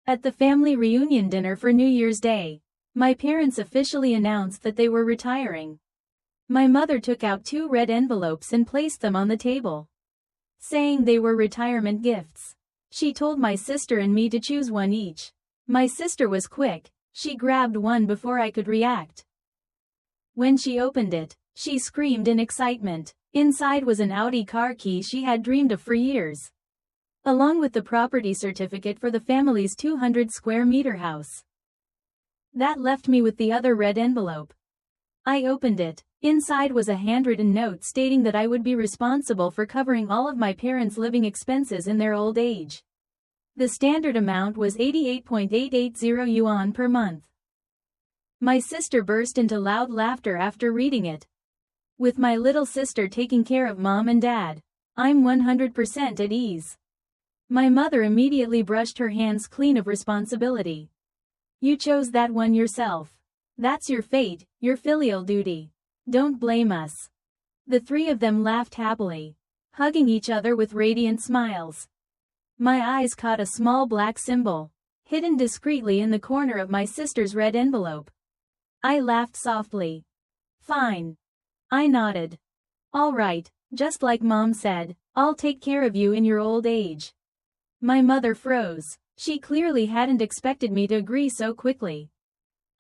At the family reunion dinner for New Year's Day, my parents officially announced that they were retiring. My mother took out 2 red envelopes and placed them on the table, saying they were retirement gifts. She told my sister and me to choose one each. My sister was quick, she grabbed one before I could react. When she opened it, she screamed in excitement. Inside was an Audi car key she had dreamed of for years, along with the property certificate for the family's 200 square meter house. That left me with the other red envelope. I opened it. Inside was a handwritten note stating that I would be responsible for covering all of my parents' living expenses in their old age. The standard amount was 88.880 yuan per month. My sister burst into loud laughter after reading it. With my little sister taking care of mom and dad, I'm 100% at ease. My mother immediately brushed her hands clean of responsibility. You chose that one yourself. That's your fate, your filial duty. Don't blame us. The 3 of them laughed happily, hugging each other with radiant smiles. My eyes caught a small black symbol, hidden discreetly in the corner of my sister's red envelope. I laughed softly. Fine. I nodded. All right, just like Mom said, I'll take care of you in your old age. My mother froze. She clearly hadn't expected me to agree so quickly.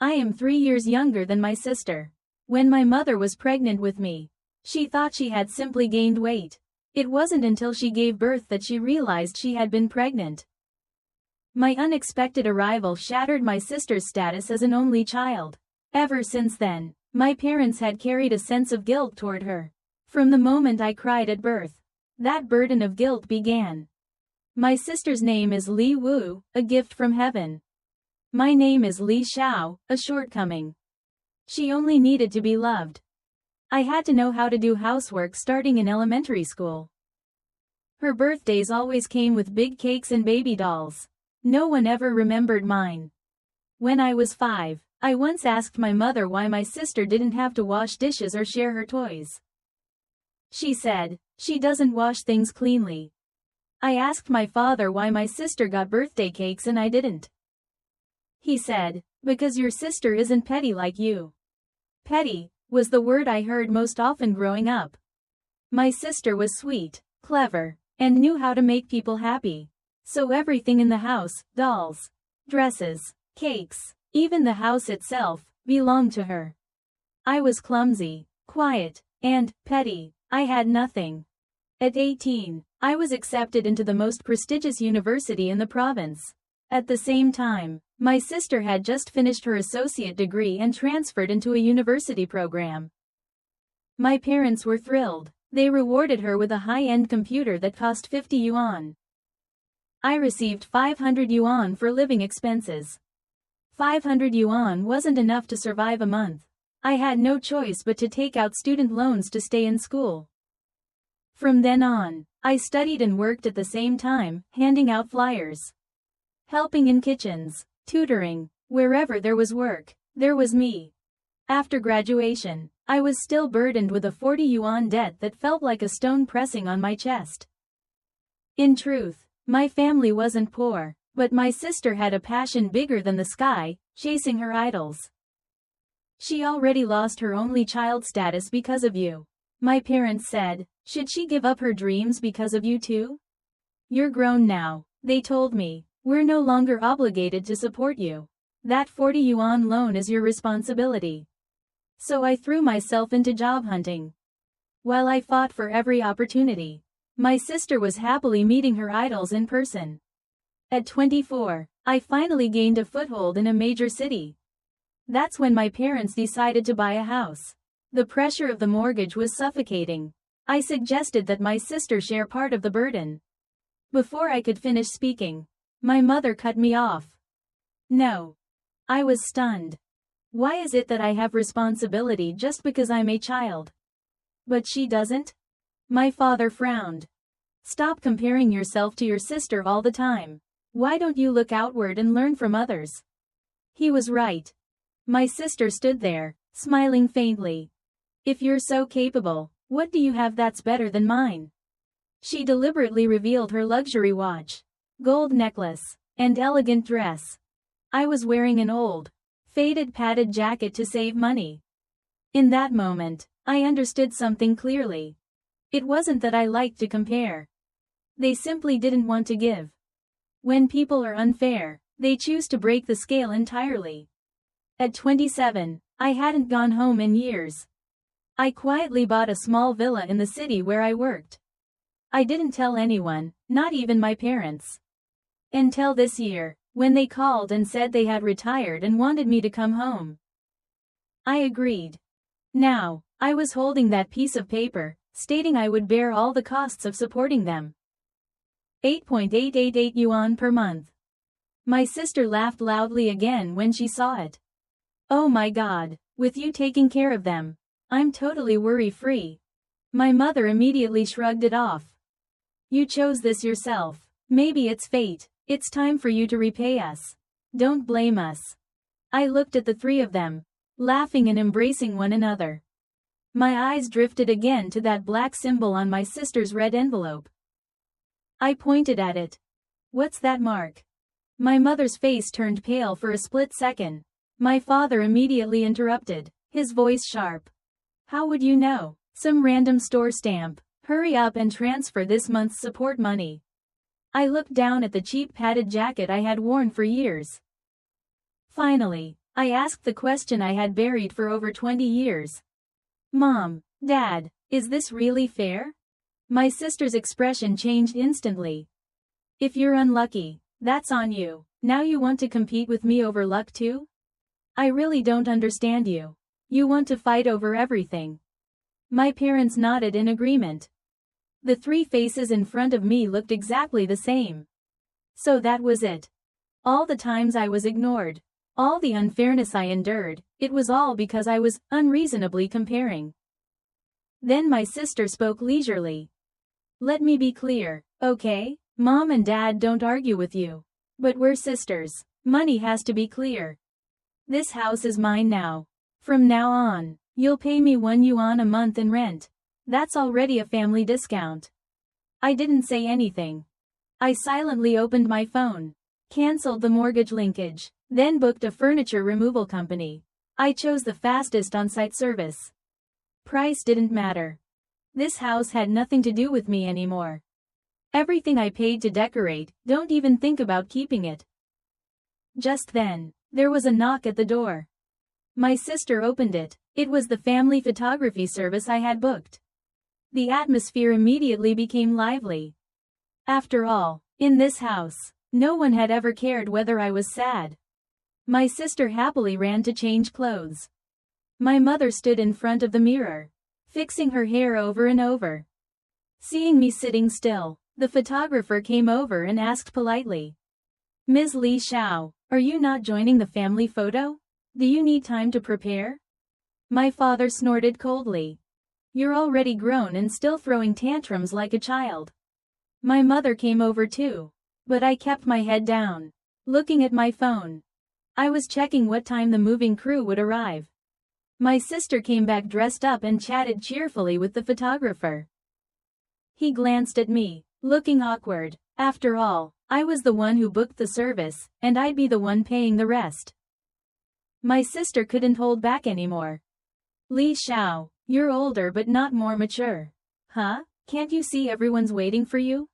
I am 3 years younger than my sister. When my mother was pregnant with me, she thought she had simply gained weight. It wasn't until she gave birth that she realized she had been pregnant. My unexpected arrival shattered my sister's status as an only child. Ever since then, my parents had carried a sense of guilt toward her. From the moment I cried at birth, that burden of guilt began. My sister's name is Li Wu, a gift from heaven. My name is Li Xiao, a shortcoming. She only needed to be loved. I had to know how to do housework starting in elementary school. Her birthdays always came with big cakes and baby dolls. No one ever remembered mine. When I was 5, I once asked my mother why my sister didn't have to wash dishes or share her toys. She said, she doesn't wash things cleanly. I asked my father why my sister got birthday cakes and I didn't. He said, because your sister isn't petty like you. Petty was the word I heard most often growing up. My sister was sweet, clever, and knew how to make people happy. So everything in the house, dolls, dresses, cakes, even the house itself, belonged to her. I was clumsy, quiet, and petty. I had nothing. At 18, I was accepted into the most prestigious university in the province. At the same time, my sister had just finished her associate degree and transferred into a university program. My parents were thrilled. They rewarded her with a high-end computer that cost 50 yuan. I received 500 yuan for living expenses. 500 yuan wasn't enough to survive a month. I had no choice but to take out student loans to stay in school. From then on, I studied and worked at the same time, handing out flyers, helping in kitchens, tutoring. Wherever there was work, there was me. After graduation, I was still burdened with a 40 yuan debt that felt like a stone pressing on my chest. In truth, my family wasn't poor, but my sister had a passion bigger than the sky, chasing her idols. She already lost her only child status because of you. My parents said, should she give up her dreams because of you too? You're grown now, they told me. We're no longer obligated to support you. That 40 yuan loan is your responsibility. So I threw myself into job hunting. While I fought for every opportunity, my sister was happily meeting her idols in person. At 24, I finally gained a foothold in a major city. That's when my parents decided to buy a house. The pressure of the mortgage was suffocating. I suggested that my sister share part of the burden. Before I could finish speaking, my mother cut me off. No. I was stunned. Why is it that I have responsibility just because I'm a child? But she doesn't? My father frowned. Stop comparing yourself to your sister all the time. Why don't you look outward and learn from others? He was right. My sister stood there, smiling faintly. If you're so capable, what do you have that's better than mine? She deliberately revealed her luxury watch. Gold necklace. and elegant dress. I was wearing an old, faded padded jacket to save money. In that moment, I understood something clearly. It wasn't that I liked to compare. They simply didn't want to give. When people are unfair, they choose to break the scale entirely. At 27, I hadn't gone home in years. I quietly bought a small villa in the city where I worked. I didn't tell anyone, not even my parents. Until this year, when they called and said they had retired and wanted me to come home. I agreed. Now, I was holding that piece of paper, stating I would bear all the costs of supporting them. 8.888 yuan per month. My sister laughed loudly again when she saw it. Oh my God, with you taking care of them, I'm totally worry-free. My mother immediately shrugged it off. You chose this yourself. Maybe it's fate. It's time for you to repay us. Don't blame us. I looked at the three of them, laughing and embracing one another. My eyes drifted again to that black symbol on my sister's red envelope. I pointed at it. What's that mark? My mother's face turned pale for a split second. My father immediately interrupted, his voice sharp. How would you know? Some random store stamp. Hurry up and transfer this month's support money. I looked down at the cheap padded jacket I had worn for years. Finally, I asked the question I had buried for over 20 years. Mom, Dad, is this really fair? My sister's expression changed instantly. If you're unlucky, that's on you. Now you want to compete with me over luck too? I really don't understand you. You want to fight over everything. My parents nodded in agreement. The three faces in front of me looked exactly the same. So that was it. All the times I was ignored, all the unfairness I endured, it was all because I was unreasonably comparing. Then my sister spoke leisurely. Let me be clear, okay? Mom and Dad don't argue with you. But we're sisters. Money has to be clear. This house is mine now. From now on, you'll pay me 1 yuan a month in rent. That's already a family discount. I didn't say anything. I silently opened my phone, canceled the mortgage linkage, then booked a furniture removal company. I chose the fastest on-site service. Price didn't matter. This house had nothing to do with me anymore. Everything I paid to decorate, don't even think about keeping it. Just then, there was a knock at the door. My sister opened it. It was the family photography service I had booked. The atmosphere immediately became lively. After all, in this house, no one had ever cared whether I was sad. My sister happily ran to change clothes. My mother stood in front of the mirror, fixing her hair over and over. Seeing me sitting still, the photographer came over and asked politely, Ms. Li Xiao, are you not joining the family photo? Do you need time to prepare? My father snorted coldly. You're already grown and still throwing tantrums like a child. My mother came over too. But I kept my head down, looking at my phone. I was checking what time the moving crew would arrive. My sister came back dressed up and chatted cheerfully with the photographer. He glanced at me, looking awkward. After all, I was the one who booked the service, and I'd be the one paying the rest. My sister couldn't hold back anymore. Li Xiao, you're older but not more mature. Huh? Can't you see everyone's waiting for you?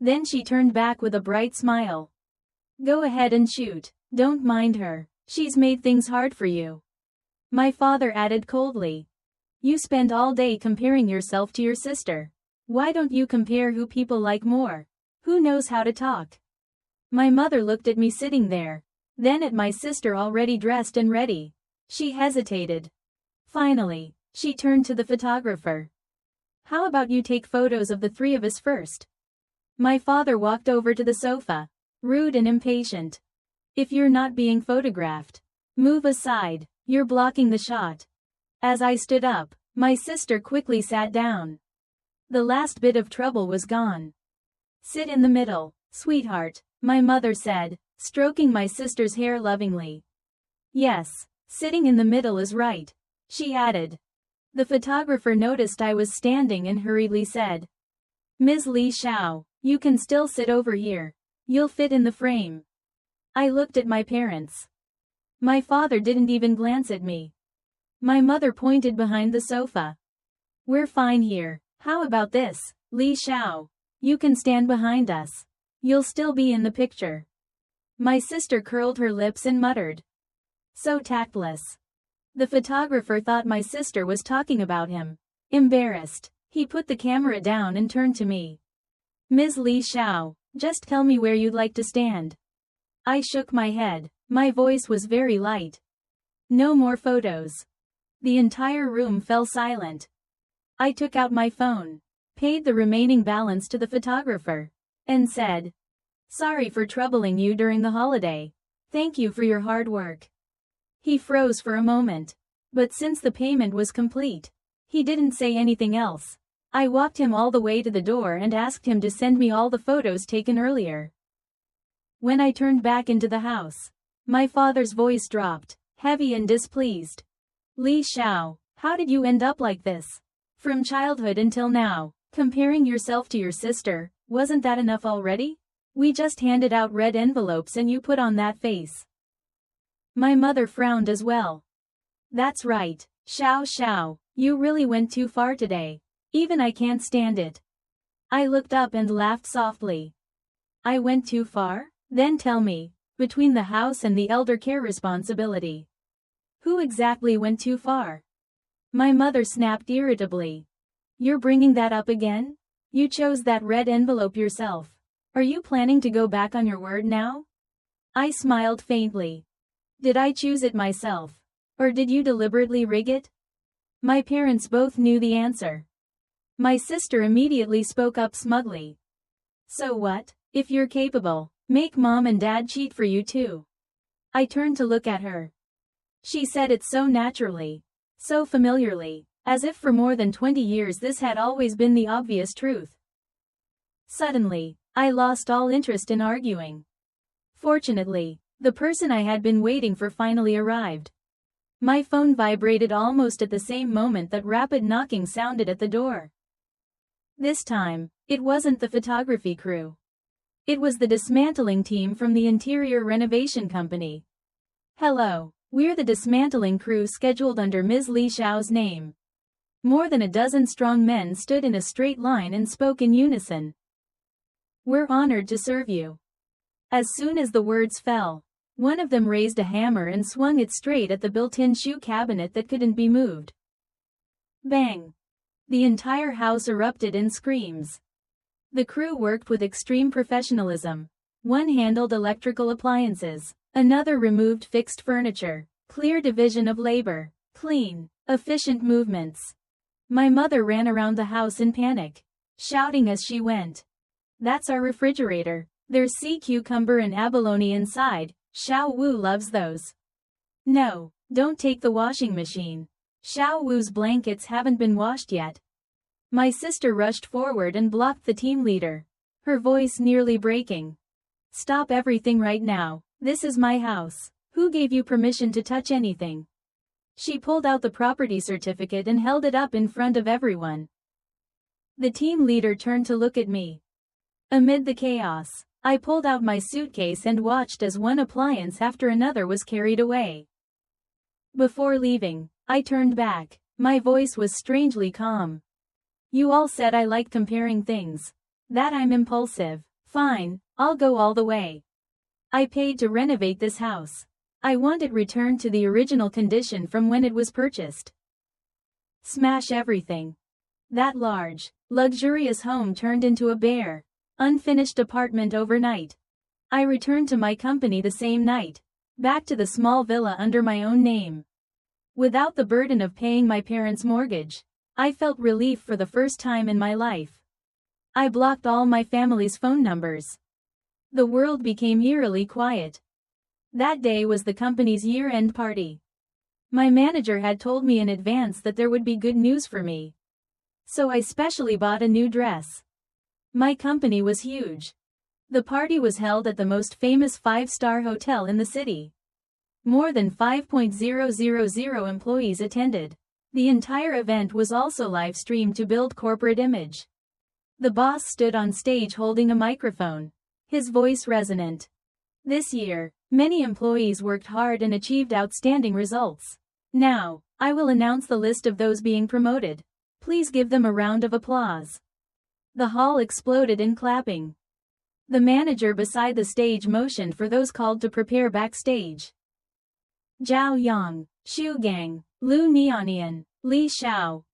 Then she turned back with a bright smile. Go ahead and shoot. Don't mind her. She's made things hard for you. My father added coldly. You spend all day comparing yourself to your sister. Why don't you compare who people like more? Who knows how to talk? My mother looked at me sitting there, then at my sister already dressed and ready. She hesitated. Finally, she turned to the photographer. How about you take photos of the three of us first? My father walked over to the sofa, rude and impatient. If you're not being photographed, move aside, you're blocking the shot. As I stood up, my sister quickly sat down. The last bit of trouble was gone. Sit in the middle, sweetheart, my mother said, stroking my sister's hair lovingly. Yes, sitting in the middle is right, she added. The photographer noticed I was standing and hurriedly said, Ms. Li Xiao, you can still sit over here. You'll fit in the frame. I looked at my parents. My father didn't even glance at me. My mother pointed behind the sofa. We're fine here. How about this, Li Xiao? You can stand behind us. You'll still be in the picture. My sister curled her lips and muttered. So tactless. The photographer thought my sister was talking about him. Embarrassed, he put the camera down and turned to me. Ms. Li Xiao, just tell me where you'd like to stand. I shook my head. My voice was very light. No more photos. The entire room fell silent. I took out my phone, paid the remaining balance to the photographer, and said, "Sorry for troubling you during the holiday. Thank you for your hard work." He froze for a moment, but since the payment was complete, he didn't say anything else. I walked him all the way to the door and asked him to send me all the photos taken earlier. When I turned back into the house, my father's voice dropped, heavy and displeased. Li Xiao, how did you end up like this? From childhood until now, comparing yourself to your sister, wasn't that enough already? We just handed out red envelopes and you put on that face. My mother frowned as well. That's right, Xiao, you really went too far today. Even I can't stand it. I looked up and laughed softly. I went too far? Then tell me, between the house and the elder care responsibility, who exactly went too far? My mother snapped irritably. You're bringing that up again? You chose that red envelope yourself. Are you planning to go back on your word now? I smiled faintly. Did I choose it myself? Or did you deliberately rig it? My parents both knew the answer. My sister immediately spoke up smugly. So what, if you're capable, make mom and dad cheat for you too. I turned to look at her. She said it so naturally, so familiarly, as if for more than 20 years this had always been the obvious truth. Suddenly, I lost all interest in arguing. Fortunately, the person I had been waiting for finally arrived. My phone vibrated almost at the same moment that rapid knocking sounded at the door. This time, it wasn't the photography crew. It was the dismantling team from the interior renovation company. Hello, we're the dismantling crew scheduled under Ms. Li Xiao's name. More than a dozen strong men stood in a straight line and spoke in unison. We're honored to serve you. As soon as the words fell, one of them raised a hammer and swung it straight at the built-in shoe cabinet that couldn't be moved. Bang! The entire house erupted in screams. The crew worked with extreme professionalism. One handled electrical appliances, another removed fixed furniture. Clear division of labor, clean, efficient movements. My mother ran around the house in panic, shouting as she went. That's our refrigerator. There's sea cucumber and abalone inside. Xiao Wu loves those. No, don't take the washing machine. Xiao Wu's blankets haven't been washed yet. My sister rushed forward and blocked the team leader, her voice nearly breaking. Stop everything right now. This is my house. Who gave you permission to touch anything? She pulled out the property certificate and held it up in front of everyone. The team leader turned to look at me. Amid the chaos, I pulled out my suitcase and watched as one appliance after another was carried away. Before leaving, I turned back. My voice was strangely calm. You all said I like comparing things. That I'm impulsive. Fine, I'll go all the way. I paid to renovate this house. I want it returned to the original condition from when it was purchased. Smash everything. That large, luxurious home turned into a bare, unfinished apartment overnight. I returned to my company the same night, back to the small villa under my own name. Without the burden of paying my parents' mortgage, I felt relief for the first time in my life. I blocked all my family's phone numbers. The world became eerily quiet. That day was the company's year-end party. My manager had told me in advance that there would be good news for me. So I specially bought a new dress. My company was huge. The party was held at the most famous 5-star hotel in the city. More than 5,000 employees attended. The entire event was also live-streamed to build corporate image. The boss stood on stage holding a microphone. his voice resonant. This year, many employees worked hard and achieved outstanding results. Now, I will announce the list of those being promoted. Please give them a round of applause. The hall exploded in clapping. The manager beside the stage motioned for those called to prepare backstage. Zhao Yang, Xu Gang, Lu Nianian, Li Xiao.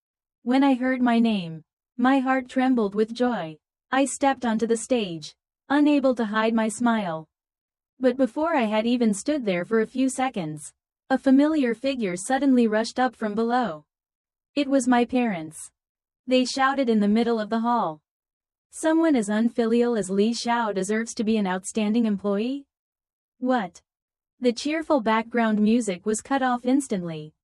When I heard my name, my heart trembled with joy. I stepped onto the stage, unable to hide my smile. But before I had even stood there for a few seconds, a familiar figure suddenly rushed up from below. It was my parents. They shouted in the middle of the hall. Someone as unfilial as Li Xiao deserves to be an outstanding employee? What? The cheerful background music was cut off instantly.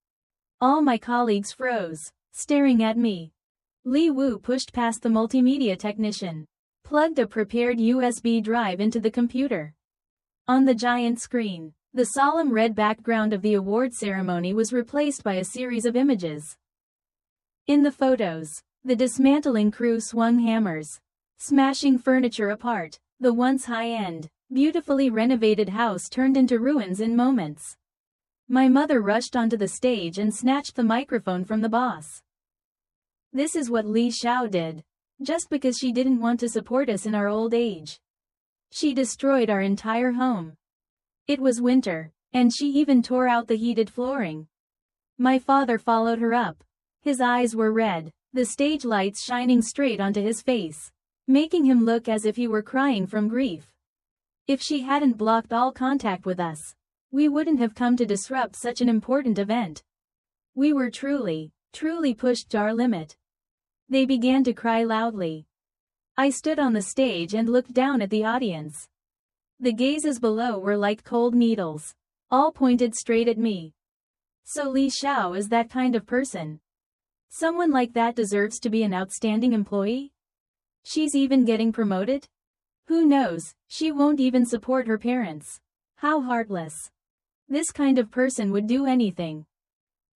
All my colleagues froze, staring at me. Li Wu pushed past the multimedia technician, plugged a prepared USB drive into the computer. On the giant screen, the solemn red background of the award ceremony was replaced by a series of images. In the photos, the dismantling crew swung hammers, smashing furniture apart. The once high-end, beautifully renovated house turned into ruins in moments. My mother rushed onto the stage and snatched the microphone from the boss. This is what Li Xiao did, just because she didn't want to support us in our old age. She destroyed our entire home. It was winter, and she even tore out the heated flooring. My father followed her up. His eyes were red, the stage lights shining straight onto his face, making him look as if he were crying from grief. If she hadn't blocked all contact with us, we wouldn't have come to disrupt such an important event. We were truly pushed to our limit. They began to cry loudly. I stood on the stage and looked down at the audience. The gazes below were like cold needles, all pointed straight at me. So Li Xiao is that kind of person. Someone like that deserves to be an outstanding employee? She's even getting promoted? Who knows, she won't even support her parents. How heartless. This kind of person would do anything.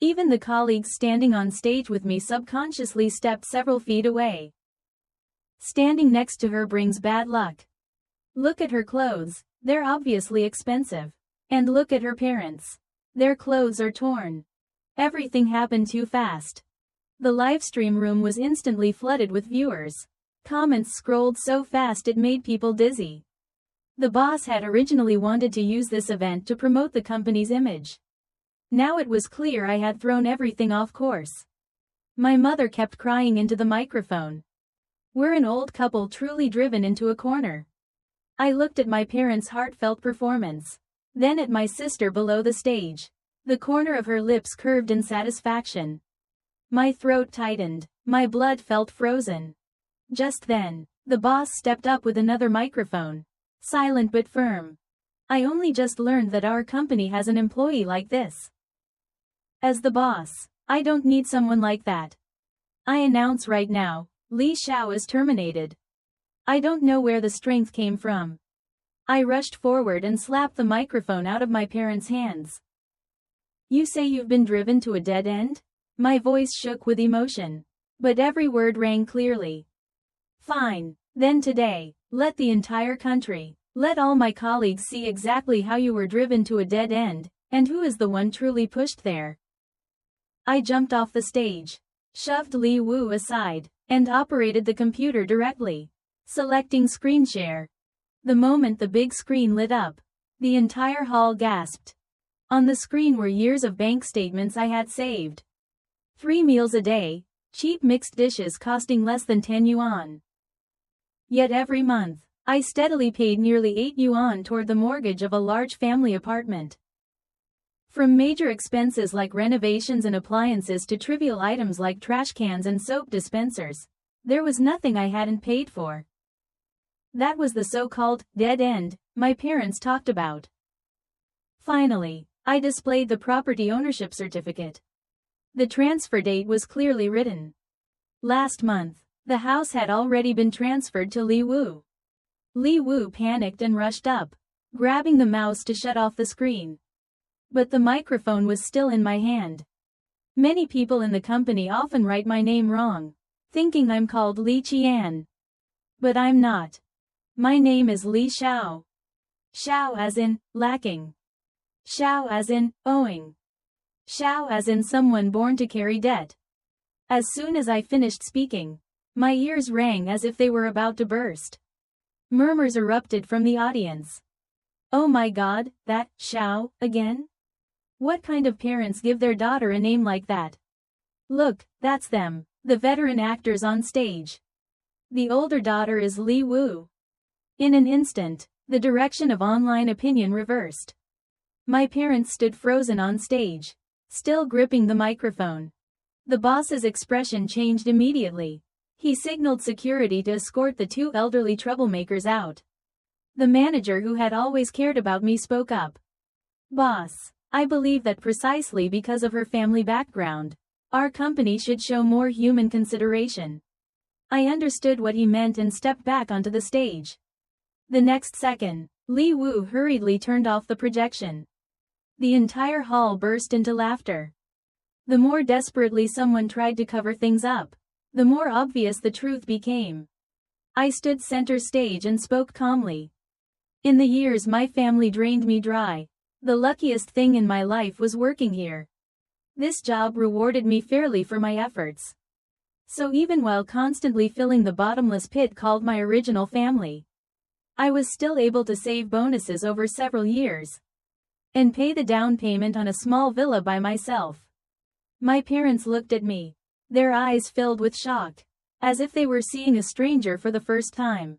Even the colleagues standing on stage with me subconsciously stepped several feet away. Standing next to her brings bad luck. Look at her clothes, they're obviously expensive. And look at her parents. Their clothes are torn. Everything happened too fast. The livestream room was instantly flooded with viewers. Comments scrolled so fast it made people dizzy. The boss had originally wanted to use this event to promote the company's image. Now it was clear I had thrown everything off course. My mother kept crying into the microphone. We're an old couple truly driven into a corner. I looked at my parents' heartfelt performance, then at my sister below the stage. The corner of her lips curved in satisfaction. My throat tightened, my blood felt frozen. Just then, the boss stepped up with another microphone, silent but firm. I only just learned that our company has an employee like this. As the boss, I don't need someone like that. I announce right now, Li Xiao is terminated. I don't know where the strength came from. I rushed forward and slapped the microphone out of my parents' hands. You say you've been driven to a dead end? My voice shook with emotion, but every word rang clearly. Fine, then today, let the entire country, let all my colleagues see exactly how you were driven to a dead end, and who is the one truly pushed there. I jumped off the stage, shoved Li Wu aside, and operated the computer directly, selecting screen share. The moment the big screen lit up, the entire hall gasped. On the screen were years of bank statements I had saved. 3 meals a day, cheap mixed dishes costing less than 10 yuan. Yet every month, I steadily paid nearly 8 yuan toward the mortgage of a large family apartment. From major expenses like renovations and appliances to trivial items like trash cans and soap dispensers, there was nothing I hadn't paid for. That was the so-called dead end my parents talked about. Finally, I displayed the property ownership certificate. The transfer date was clearly written. Last month, the house had already been transferred to Li Wu. Li Wu panicked and rushed up, grabbing the mouse to shut off the screen. But the microphone was still in my hand. Many people in the company often write my name wrong, thinking I'm called Li Qian. But I'm not. My name is Li Xiao. Xiao as in, lacking. Xiao as in, owing. Xiao as in someone born to carry debt. As soon as I finished speaking, my ears rang as if they were about to burst. Murmurs erupted from the audience. Oh my God, that, Xiao, again? What kind of parents give their daughter a name like that? Look, that's them, the veteran actors on stage. The older daughter is Li Wu. In an instant, the direction of online opinion reversed. My parents stood frozen on stage, still gripping the microphone. The boss's expression changed immediately. He signaled security to escort the two elderly troublemakers out. The manager who had always cared about me spoke up. Boss, I believe that precisely because of her family background, our company should show more human consideration. I understood what he meant and stepped back onto the stage. The next second, Li Wu hurriedly turned off the projection. The entire hall burst into laughter. The more desperately someone tried to cover things up, the more obvious the truth became. I stood center stage and spoke calmly. In the years my family drained me dry, the luckiest thing in my life was working here. This job rewarded me fairly for my efforts. So even while constantly filling the bottomless pit called my original family, I was still able to save bonuses over several years and pay the down payment on a small villa by myself. My parents looked at me, their eyes filled with shock, as if they were seeing a stranger for the first time.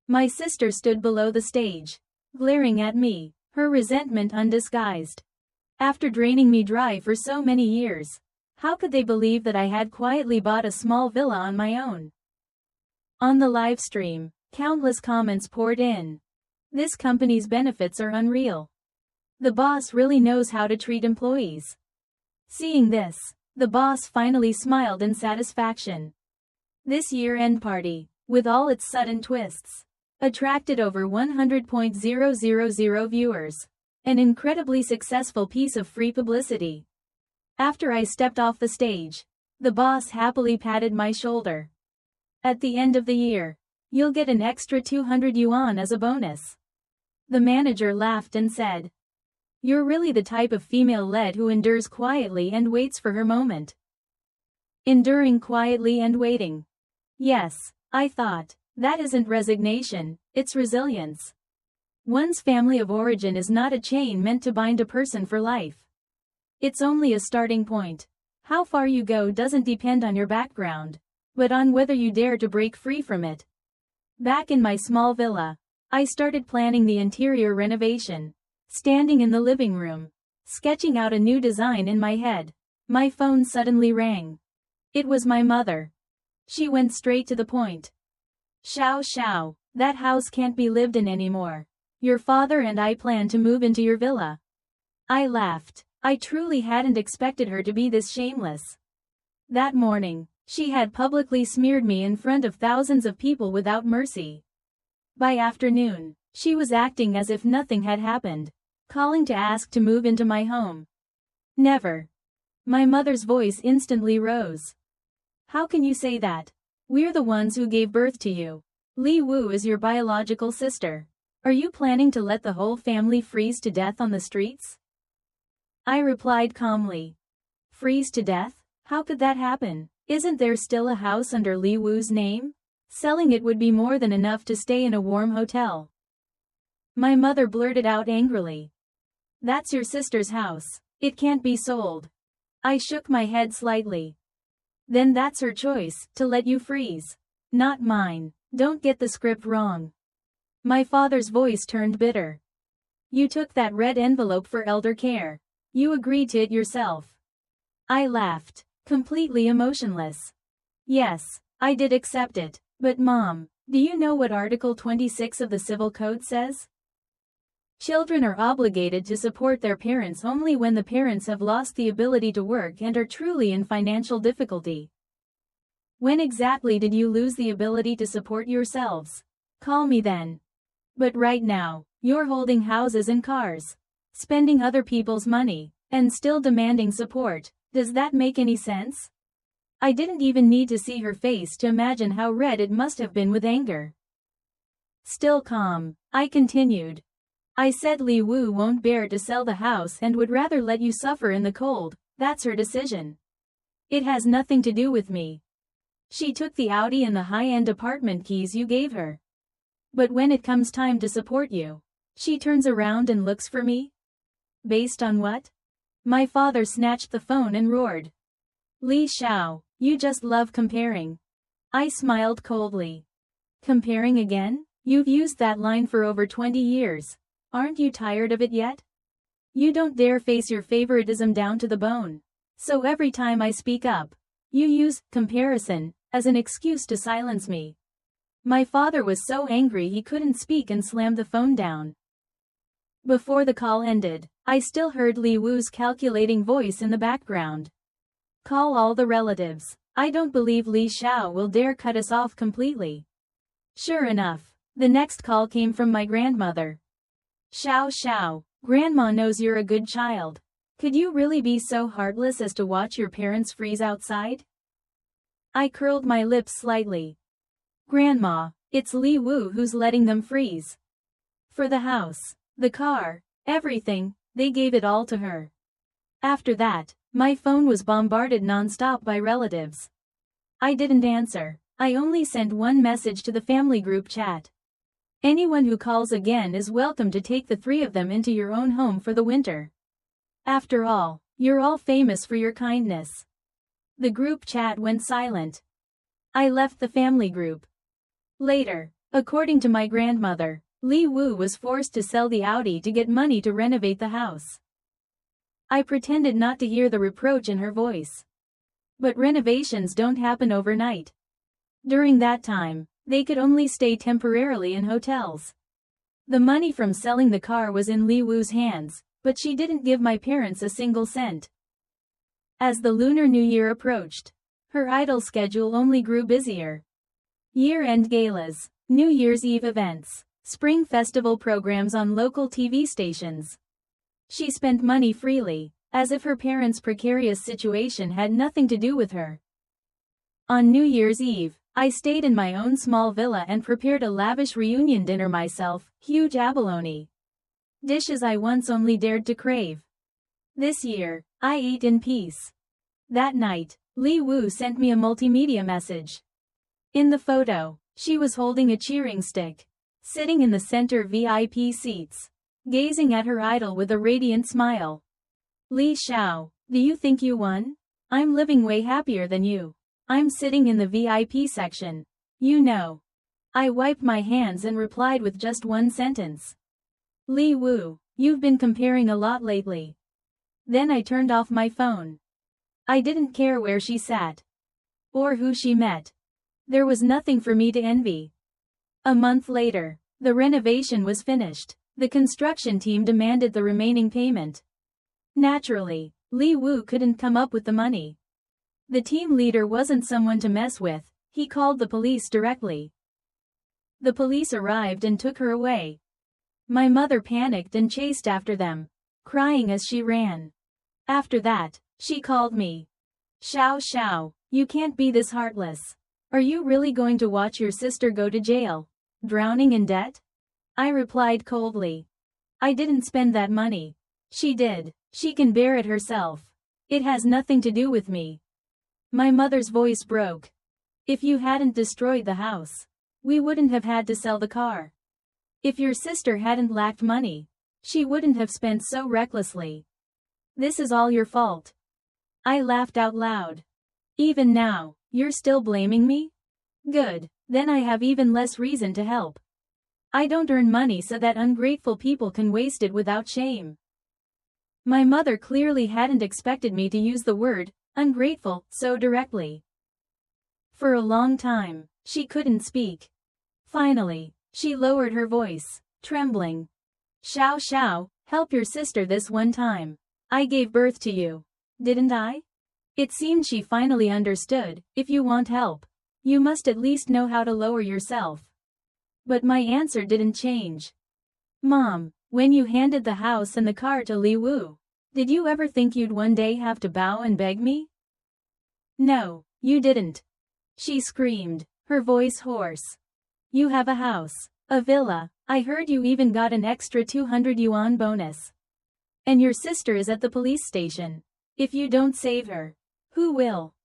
My sister stood below the stage, glaring at me, her resentment undisguised. After draining me dry for so many years, how could they believe that I had quietly bought a small villa on my own? On the live stream, countless comments poured in. This company's benefits are unreal. The boss really knows how to treat employees. Seeing this, the boss finally smiled in satisfaction. This year-end party, with all its sudden twists, attracted over 100,000 viewers. An incredibly successful piece of free publicity. After I stepped off the stage, the boss happily patted my shoulder. At the end of the year, you'll get an extra 200 yuan as a bonus. The manager laughed and said, "You're really the type of female-led who endures quietly and waits for her moment." Enduring quietly and waiting. Yes, I thought, that isn't resignation, it's resilience. One's family of origin is not a chain meant to bind a person for life. It's only a starting point. How far you go doesn't depend on your background, but on whether you dare to break free from it. Back in my small villa, I started planning the interior renovation. Standing in the living room, sketching out a new design in my head, my phone suddenly rang. It was my mother. She went straight to the point. "Xiao Xiao, that house can't be lived in anymore. Your father and I plan to move into your villa." I laughed. I truly hadn't expected her to be this shameless. That morning, she had publicly smeared me in front of thousands of people without mercy. By afternoon, she was acting as if nothing had happened, calling to ask to move into my home. Never. My mother's voice instantly rose. "How can you say that? We're the ones who gave birth to you. Li Wu is your biological sister. Are you planning to let the whole family freeze to death on the streets?" I replied calmly. "Freeze to death? How could that happen? Isn't there still a house under Li Wu's name? Selling it would be more than enough to stay in a warm hotel." My mother blurted out angrily. "That's your sister's house. It can't be sold." I shook my head slightly. "Then that's her choice, to let you freeze. Not mine. Don't get the script wrong." My father's voice turned bitter. "You took that red envelope for elder care. You agreed to it yourself." I laughed, completely emotionless. "Yes, I did accept it, but Mom, do you know what Article 26 of the Civil Code says? Children are obligated to support their parents only when the parents have lost the ability to work and are truly in financial difficulty. When exactly did you lose the ability to support yourselves? Call me then. But right now, you're holding houses and cars, spending other people's money, and still demanding support. Does that make any sense?" I didn't even need to see her face to imagine how red it must have been with anger. Still calm, I continued. I said Li Wu won't bear to sell the house and would rather let you suffer in the cold. That's her decision. It has nothing to do with me. She took the Audi and the high-end apartment keys you gave her. But when it comes time to support you, she turns around and looks for me? Based on what? My father snatched the phone and roared. Li Xiao, you just love comparing. I smiled coldly. Comparing again? You've used that line for over 20 years. Aren't you tired of it yet? You don't dare face your favoritism down to the bone. So every time I speak up, you use comparison as an excuse to silence me. My father was so angry he couldn't speak and slammed the phone down. Before the call ended, I still heard Li Wu's calculating voice in the background. Call all the relatives. I don't believe Li Xiao will dare cut us off completely. Sure enough, the next call came from my grandmother. Xiao, Grandma knows you're a good child. Could you really be so heartless as to watch your parents freeze outside? I curled my lips slightly. Grandma, it's Li Wu who's letting them freeze. For the house, the car, everything, they gave it all to her. After that, my phone was bombarded non-stop by relatives. I didn't answer. I only sent one message to the family group chat. Anyone who calls again is welcome to take the three of them into your own home for the winter. After all, you're all famous for your kindness. The group chat went silent. I left the family group. Later, according to my grandmother, Li Wu was forced to sell the Audi to get money to renovate the house. I pretended not to hear the reproach in her voice. But renovations don't happen overnight. During that time, they could only stay temporarily in hotels. The money from selling the car was in Li Wu's hands, but she didn't give my parents a single cent. As the Lunar New Year approached, her idol schedule only grew busier. Year-end galas, New Year's Eve events, spring festival programs on local TV stations. She spent money freely, as if her parents' precarious situation had nothing to do with her. On New Year's Eve, I stayed in my own small villa and prepared a lavish reunion dinner myself, huge abalone dishes I once only dared to crave. This year, I ate in peace. That night, Li Wu sent me a multimedia message. In the photo, she was holding a cheering stick, sitting in the center VIP seats, gazing at her idol with a radiant smile. Li Xiao, do you think you won? I'm living way happier than you. I'm sitting in the VIP section. You know. I wiped my hands and replied with just one sentence. Li Wu, you've been comparing a lot lately. Then I turned off my phone. I didn't care where she sat. Or who she met. There was nothing for me to envy. A month later, the renovation was finished. The construction team demanded the remaining payment. Naturally, Li Wu couldn't come up with the money. The team leader wasn't someone to mess with. He called the police directly. The police arrived and took her away. My mother panicked and chased after them, crying as she ran. After that, she called me. Xiao, you can't be this heartless. Are you really going to watch your sister go to jail, drowning in debt? I replied coldly. I didn't spend that money. She did. She can bear it herself. It has nothing to do with me. My mother's voice broke. If you hadn't destroyed the house, we wouldn't have had to sell the car. If your sister hadn't lacked money, she wouldn't have spent so recklessly. This is all your fault. I laughed out loud. Even now, you're still blaming me? Good, then I have even less reason to help. I don't earn money so that ungrateful people can waste it without shame. My mother clearly hadn't expected me to use the word ungrateful so directly. For a long time, she couldn't speak. Finally, she lowered her voice, trembling. Xiao, help your sister this one time. I gave birth to you. Didn't I? It seemed she finally understood. If you want help, you must at least know how to lower yourself. But my answer didn't change. Mom, when you handed the house and the car to Li Wu, did you ever think you'd one day have to bow and beg me? No, you didn't. She screamed, her voice hoarse. You have a house, A villa. I heard you even got an extra 200 yuan bonus. And your sister is at the police station. If you don't save her, who will?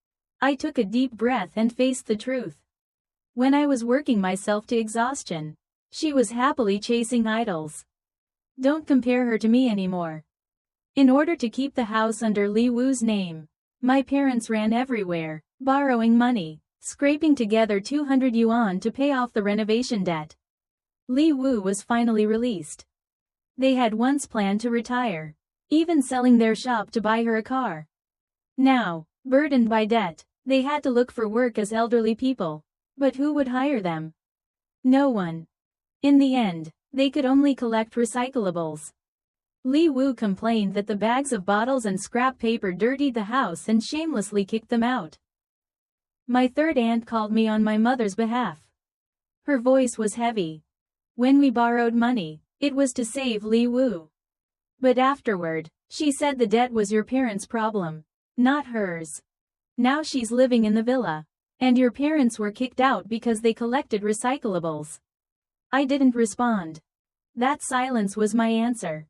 I took a deep breath and faced the truth. When I was working myself to exhaustion, she was happily chasing idols. Don't compare her to me anymore. In order to keep the house under Li Wu's name, my parents ran everywhere, borrowing money, scraping together 200 yuan to pay off the renovation debt. Li Wu was finally released. They had once planned to retire, even selling their shop to buy her a car. Now, burdened by debt, they had to look for work as elderly people. But who would hire them? No one. In the end, they could only collect recyclables. Li Wu complained that the bags of bottles and scrap paper dirtied the house and shamelessly kicked them out. My third aunt called me on my mother's behalf. Her voice was heavy. When we borrowed money, it was to save Li Wu. But afterward, she said the debt was your parents' problem, not hers. Now she's living in the villa. And your parents were kicked out because they collected recyclables. I didn't respond. That silence was my answer.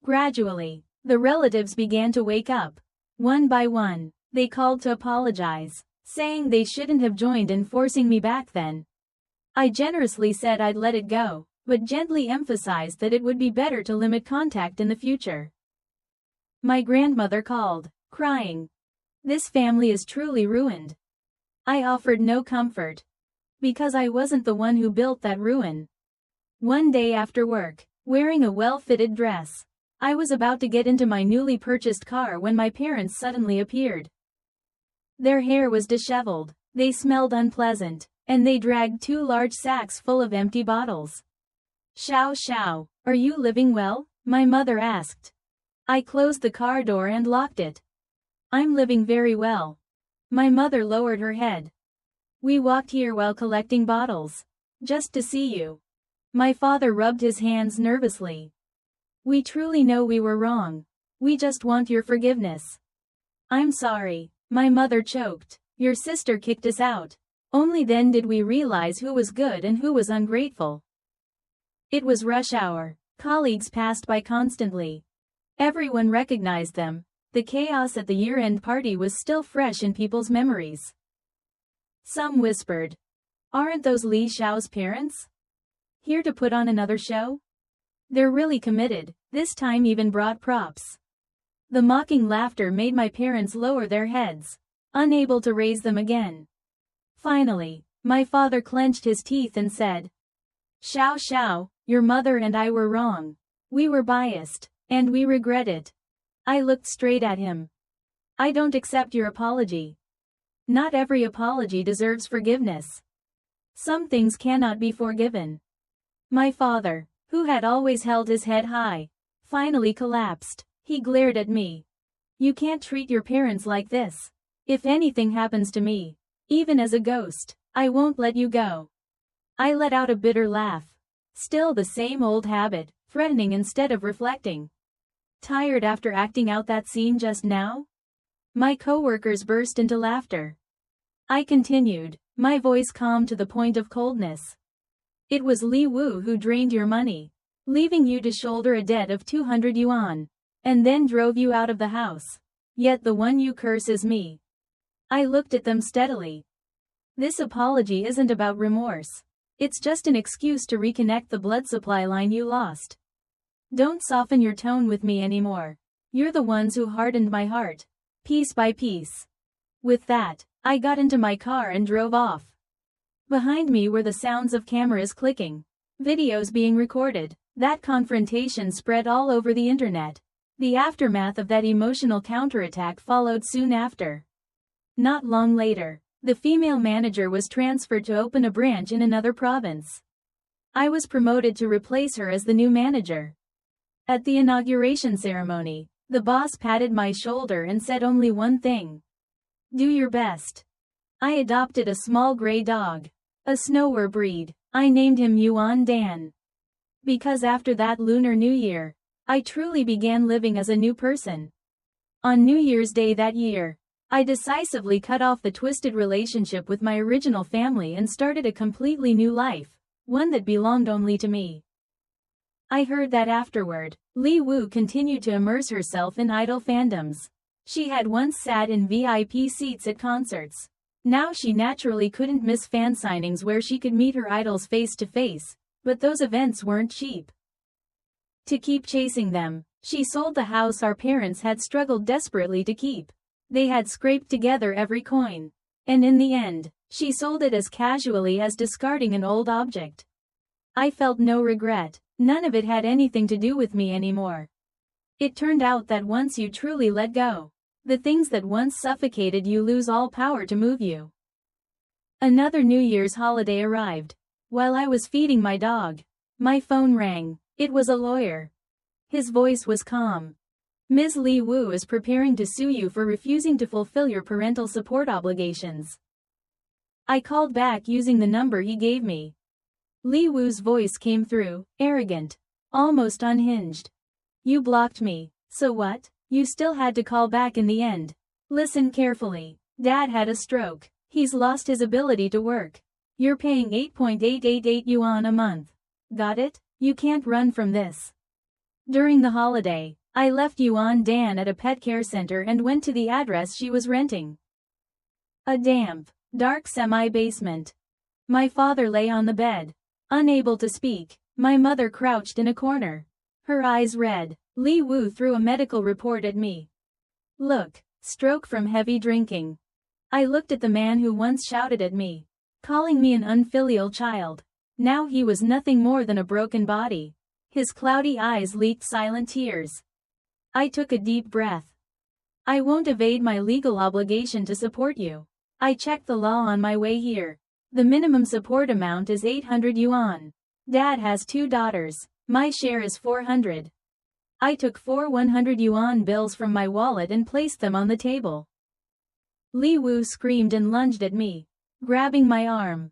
Gradually, the relatives began to wake up. One by one, they called to apologize, saying they shouldn't have joined in forcing me back then. I generously said I'd let it go, but gently emphasized that it would be better to limit contact in the future. My grandmother called, crying. This family is truly ruined. I offered no comfort. Because I wasn't the one who built that ruin. One day after work, wearing a well-fitted dress, I was about to get into my newly purchased car when my parents suddenly appeared. Their hair was disheveled, they smelled unpleasant, and they dragged 2 large sacks full of empty bottles. "Xiao Xiao, are you living well?" my mother asked. I closed the car door and locked it. "I'm living very well." My mother lowered her head. "We walked here while collecting bottles. Just to see you." My father rubbed his hands nervously. "We truly know we were wrong. We just want your forgiveness." "I'm sorry," my mother choked. "Your sister kicked us out. Only then did we realize who was good and who was ungrateful." It was rush hour. Colleagues passed by constantly. Everyone recognized them. The chaos at the year-end party was still fresh in people's memories. Some whispered, "Aren't those Li Xiao's parents? Here to put on another show? They're really committed." This time even brought props. The mocking laughter made my parents lower their heads, unable to raise them again. Finally, my father clenched his teeth and said, "Xiao Xiao, your mother and I were wrong. We were biased, and we regret it." I looked straight at him. "I don't accept your apology. Not every apology deserves forgiveness. Some things cannot be forgiven." My father, who had always held his head high, finally collapsed. He glared at me. "You can't treat your parents like this. If anything happens to me, even as a ghost, I won't let you go." I let out a bitter laugh. Still the same old habit, threatening instead of reflecting. Tired after acting out that scene just now? My coworkers burst into laughter. I continued, my voice calm to the point of coldness. "It was Li Wu who drained your money, leaving you to shoulder a debt of 200 yuan, and then drove you out of the house. Yet the one you curse is me." I looked at them steadily. "This apology isn't about remorse. It's just an excuse to reconnect the blood supply line you lost. Don't soften your tone with me anymore. You're the ones who hardened my heart, piece by piece." With that, I got into my car and drove off. Behind me were the sounds of cameras clicking, videos being recorded. That confrontation spread all over the internet. The aftermath of that emotional counterattack followed soon after. Not long later, the female manager was transferred to open a branch in another province. I was promoted to replace her as the new manager. At the inauguration ceremony, the boss patted my shoulder and said only one thing. "Do your best." I adopted a small gray dog, a Snower breed. I named him Yuan Dan. Because after that Lunar New Year, I truly began living as a new person. On New Year's Day that year, I decisively cut off the twisted relationship with my original family and started a completely new life, one that belonged only to me. I heard that afterward, Li Wu continued to immerse herself in idol fandoms. She had once sat in VIP seats at concerts. Now she naturally couldn't miss fan signings where she could meet her idols face to face, but those events weren't cheap. To keep chasing them, she sold the house our parents had struggled desperately to keep. They had scraped together every coin. And in the end, she sold it as casually as discarding an old object. I felt no regret, none of it had anything to do with me anymore. It turned out that once you truly let go, the things that once suffocated you lose all power to move you. Another New Year's holiday arrived. While I was feeding my dog, my phone rang. It was a lawyer. His voice was calm. Ms. Li Wu is preparing to sue you for refusing to fulfill your parental support obligations. I called back using the number he gave me. Li Wu's voice came through, arrogant, almost unhinged. You blocked me, so what? You still had to call back in the end. Listen carefully. Dad had a stroke. He's lost his ability to work. You're paying 8.888 yuan a month. Got it? You can't run from this. During the holiday, I left Yuan Dan at a pet care center and went to the address she was renting. A damp, dark semi-basement. My father lay on the bed, unable to speak. My mother crouched in a corner, her eyes red. Li Wu threw a medical report at me. Look, stroke from heavy drinking. I looked at the man who once shouted at me, calling me an unfilial child. Now he was nothing more than a broken body. His cloudy eyes leaked silent tears. I took a deep breath. I won't evade my legal obligation to support you. I checked the law on my way here. The minimum support amount is 800 yuan. Dad has 2 daughters. My share is 400. I took 4 100 yuan bills from my wallet and placed them on the table. Li Wu screamed and lunged at me, grabbing my arm.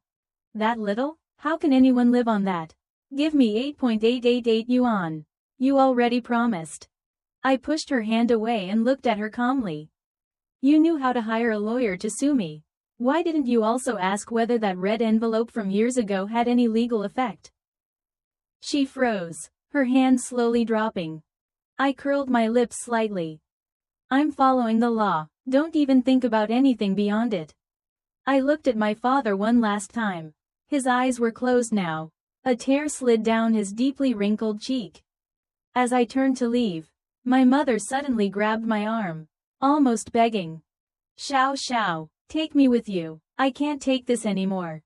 That little? How can anyone live on that? Give me 8.888 yuan. You already promised. I pushed her hand away and looked at her calmly. You knew how to hire a lawyer to sue me. Why didn't you also ask whether that red envelope from years ago had any legal effect? She froze, her hand slowly dropping. I curled my lips slightly. I'm following the law. Don't even think about anything beyond it. I looked at my father one last time. His eyes were closed now. A tear slid down his deeply wrinkled cheek. As I turned to leave, my mother suddenly grabbed my arm, almost begging. Xiao, take me with you. I can't take this anymore.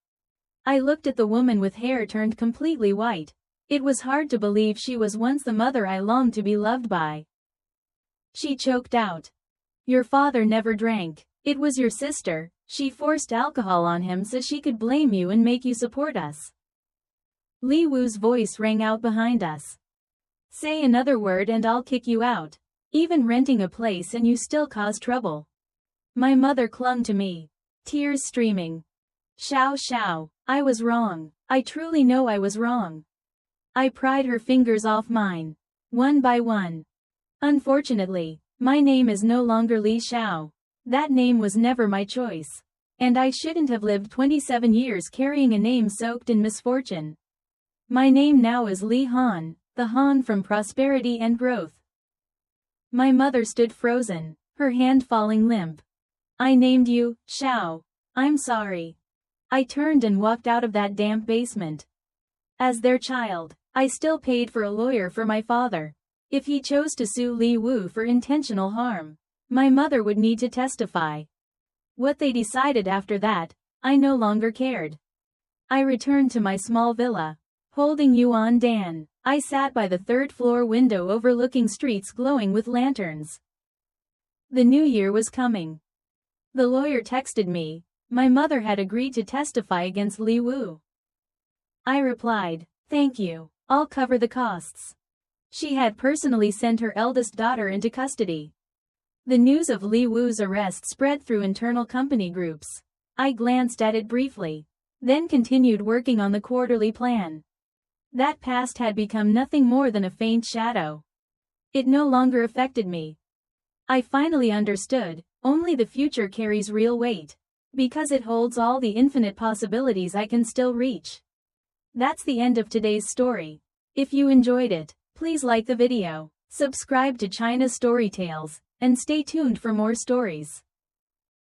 I looked at the woman with hair turned completely white. It was hard to believe she was once the mother I longed to be loved by. She choked out. Your father never drank. It was your sister. She forced alcohol on him so she could blame you and make you support us. Li Wu's voice rang out behind us. Say another word and I'll kick you out. Even renting a place and you still cause trouble. My mother clung to me, tears streaming. Xiao, I was wrong. I truly know I was wrong. I pried her fingers off mine, one by one. Unfortunately, my name is no longer Li Xiao. That name was never my choice. And I shouldn't have lived 27 years carrying a name soaked in misfortune. My name now is Li Han, the Han from prosperity and growth. My mother stood frozen, her hand falling limp. I named you, Xiao. I'm sorry. I turned and walked out of that damp basement. As their child, I still paid for a lawyer for my father. If he chose to sue Li Wu for intentional harm, my mother would need to testify. What they decided after that, I no longer cared. I returned to my small villa. Holding Yuan Dan, I sat by the 3rd-floor window overlooking streets glowing with lanterns. The new year was coming. The lawyer texted me. My mother had agreed to testify against Li Wu. I replied, thank you, I'll cover the costs. She had personally sent her eldest daughter into custody. The news of Li Wu's arrest spread through internal company groups. I glanced at it briefly, then continued working on the quarterly plan. That past had become nothing more than a faint shadow. It no longer affected me. I finally understood, only the future carries real weight, because it holds all the infinite possibilities I can still reach. That's the end of today's story. If you enjoyed it, please like the video, subscribe to China Story Tales, and stay tuned for more stories.